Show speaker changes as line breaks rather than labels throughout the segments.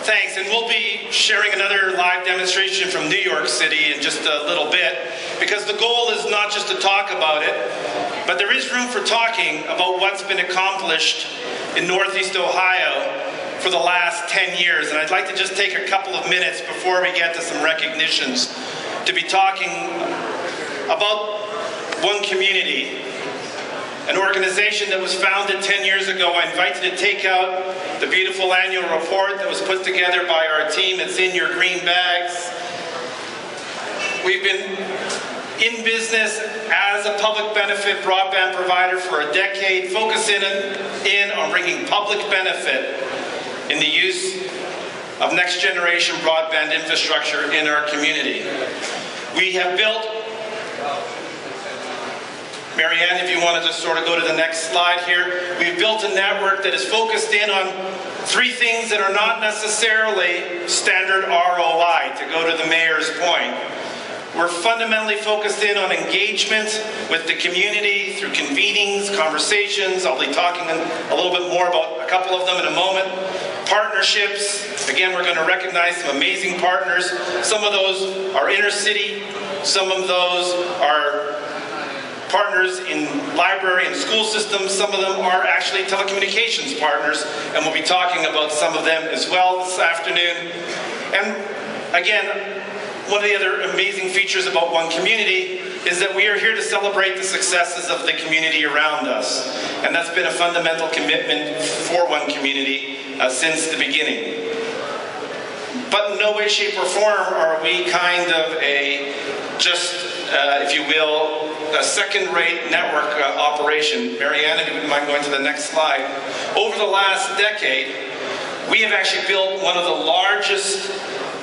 Thanks, and we'll be sharing another live demonstration from New York City in just a little bit, because the goal is not just to talk about it, but there is room for talking about what's been accomplished in Northeast Ohio for the last 10 years. And I'd like to just take a couple of minutes before we get to some recognitions to be talking about One Community, an organization that was founded 10 years ago. I invite you to take out the beautiful annual report that was put together by our team. It's in your green bags. We've been in business as a public benefit broadband provider for a decade, focusing in on bringing public benefit in the use of next generation broadband infrastructure in our community. We have built, Marianne, if you want to just sort of go to the next slide here, we've built a network that is focused in on three things that are not necessarily standard ROI, to go to the mayor's point. We're fundamentally focused in on engagement with the community through convenings, conversations. I'll be talking a little bit more about a couple of them in a moment. Partnerships. Again, we're going to recognize some amazing partners. Some of those are inner city. Some of those are partners in library and school systems. Some of them are actually telecommunications partners, and we'll be talking about some of them as well this afternoon. And again, one of the other amazing features about One Community is that we are here to celebrate the successes of the community around us. And that's been a fundamental commitment for One Community since the beginning. But in no way, shape, or form are we kind of a if you will, a second-rate network operation. Marianne, if you wouldn't mind going to the next slide. Over the last decade, we have actually built one of the largest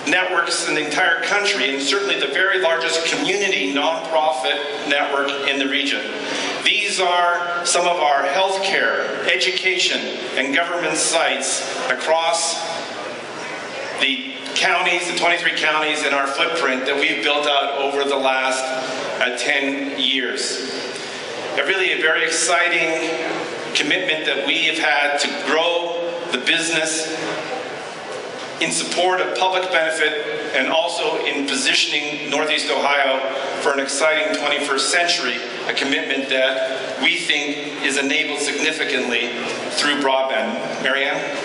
networks in the entire country, and certainly the very largest community nonprofit network in the region. These are some of our healthcare, education, and government sites across the counties, the 23 counties in our footprint that we've built out over the last 10 years. Really a very exciting commitment that we have had to grow the business in support of public benefit and also in positioning Northeast Ohio for an exciting 21st century, a commitment that we think is enabled significantly through broadband. Marianne?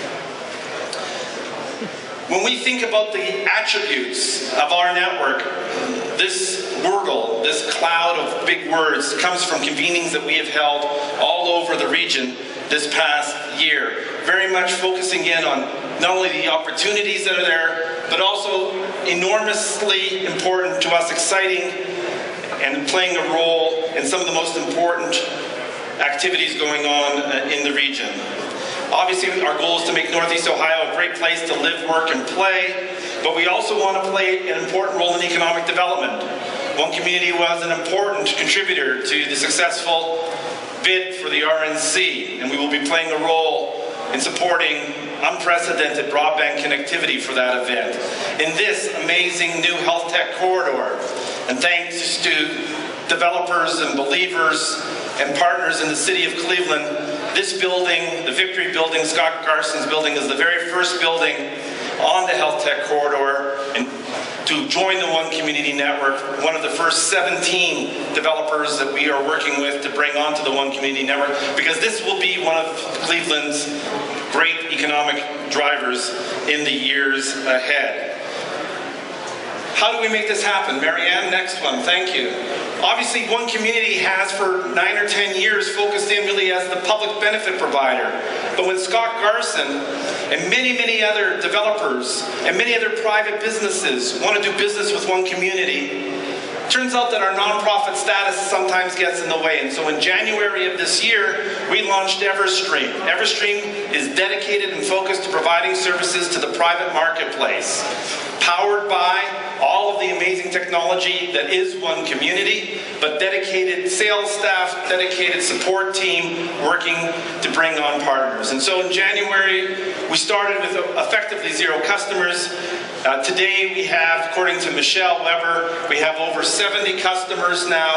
When we think about the attributes of our network, this wordle, this cloud of big words, comes from convenings that we have held all over the region this past year, very much focusing in on not only the opportunities that are there, but also enormously important to us, exciting and playing a role in some of the most important activities going on in the region. Obviously, our goal is to make Northeast Ohio a great place to live, work, and play, but we also want to play an important role in economic development. One Community was an important contributor to the successful bid for the RNC, and we will be playing a role in supporting unprecedented broadband connectivity for that event in this amazing new health tech corridor. And thanks to developers and believers and partners in the city of Cleveland, this building, the Victory Building, Scott Garson's building, is the very first building on the health tech corridor and to join the One Community Network, one of the first 17 developers that we are working with to bring onto the One Community Network, because this will be one of Cleveland's great economic drivers in the years ahead. How do we make this happen? Marianne, next one, thank you. Obviously, One Community has for 9 or 10 years focused in really as the public benefit provider. But when Scott Garson and many, many other developers and many other private businesses want to do business with One Community, it turns out that our nonprofit status sometimes gets in the way. And so in January of this year, we launched Everstream. Everstream is dedicated and focused to providing services to the private marketplace, powered by all of the amazing technology that is One Community, but dedicated sales staff, dedicated support team working to bring on partners. And so in January, we started with effectively 0 customers. Today we have, according to Michelle Weber, we have over 70 customers now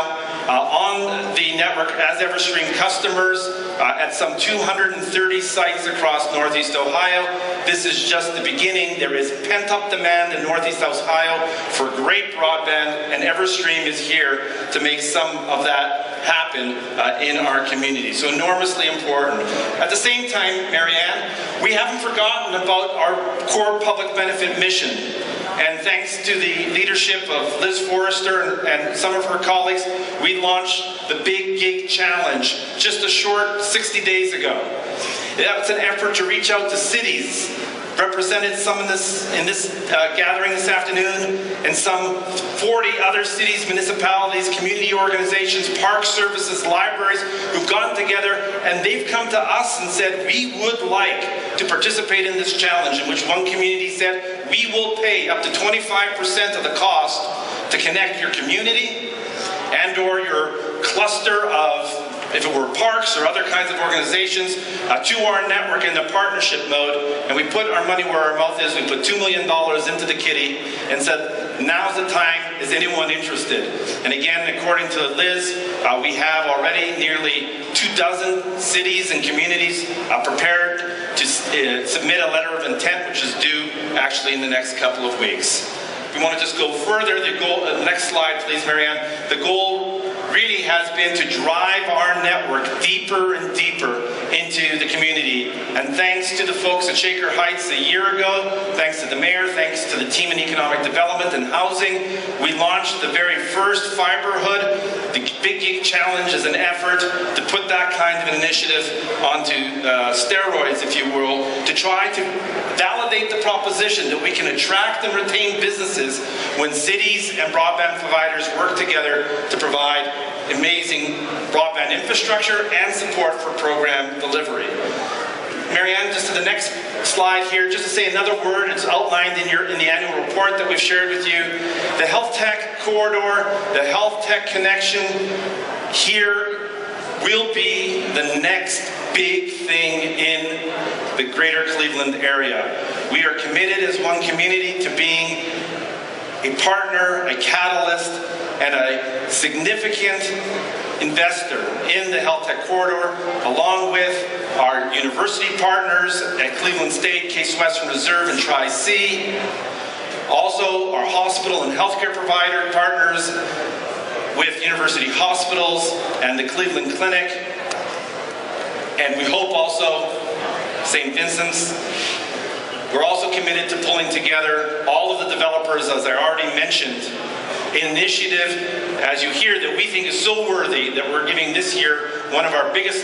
on the network as Everstream customers at some 230 sites across Northeast Ohio. this is just the beginning. There is pent-up demand in Northeast Ohio for great broadband, and Everstream is here to make some of that happen in our community. So enormously important. At the same time, Marianne, we haven't forgotten about our core public benefit mission. And thanks to the leadership of Liz Forrester and some of her colleagues, we launched the Big Gig Challenge just a short 60 days ago. That was an effort to reach out to cities, represented some in this gathering this afternoon, and some 40 other cities, municipalities, community organizations, park services, libraries, who've gotten together, and they've come to us and said, we would like to participate in this challenge, in which one community said, we will pay up to 25% of the cost to connect your community and or your cluster of, if it were parks or other kinds of organizations, to our network in the partnership mode. And we put our money where our mouth is. We put $2 million into the kitty and said, now's the time. Is anyone interested? And again, according to Liz, we have already nearly 24 cities and communities prepared to submit a letter of intent, which is due actually in the next couple of weeks. If you want to just go further, the goal, next slide please, Marianne. The goal really has been to drive our network deeper and deeper into the community. And thanks to the folks at Shaker Heights a year ago, thanks to the mayor, thanks to the team in economic development and housing, we launched the very first Fiberhood. The Big Gig Challenge is an effort to put that kind of an initiative onto steroids, if you will, to try to validate the proposition that we can attract and retain businesses when cities and broadband providers work together to provide amazing broadband infrastructure and support for program delivery. Marianne, just to the next slide here, just to say another word, it's outlined in the annual report that we've shared with you. The Health Tech Corridor, the Health Tech Connection here will be the next big thing in the greater Cleveland area. We are committed as one community to being a partner, a catalyst, and a significant investor in the Health Tech Corridor, along with our university partners at Cleveland State, Case Western Reserve, and Tri-C. Also, our hospital and healthcare provider partners with University Hospitals and the Cleveland Clinic. And we hope also St. Vincent's. We're also committed to pulling together all of the developers, as I already mentioned, an initiative, as you hear, that we think is so worthy that we're giving this year one of our biggest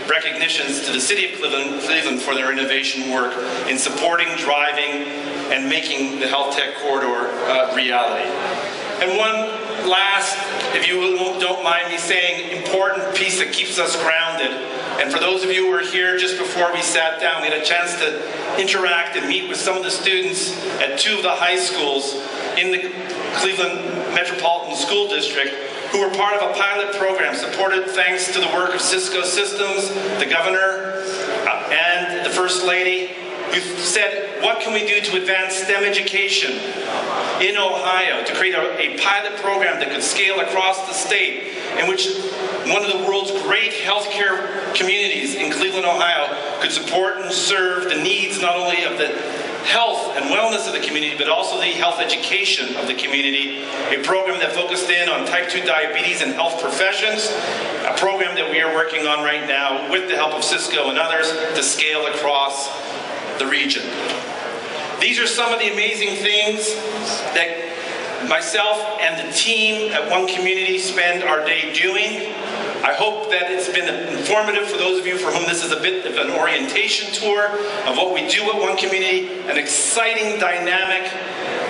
recognitions to the City of Cleveland for their innovation work in supporting, driving, and making the Health Tech Corridor reality. And one last, if you don't mind me saying, important piece that keeps us grounded. And for those of you who were here just before we sat down, we had a chance to interact and meet with some of the students at two of the high schools in the Cleveland Metropolitan School District who were part of a pilot program supported thanks to the work of Cisco Systems, the governor, and the First Lady, who said, what can we do to advance STEM education in Ohio, to create a pilot program that could scale across the state, in which one of the world's great healthcare communities in Cleveland, Ohio, could support and serve the needs not only of the health and wellness of the community, but also the health education of the community. A program that focused in on type 2 diabetes and health professions, a program that we are working on right now with the help of Cisco and others to scale across the region. These are some of the amazing things that myself and the team at One Community spend our day doing. I hope that it's been informative for those of you for whom this is a bit of an orientation tour of what we do at One Community, an exciting, dynamic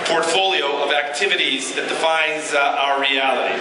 portfolio of activities that defines our reality.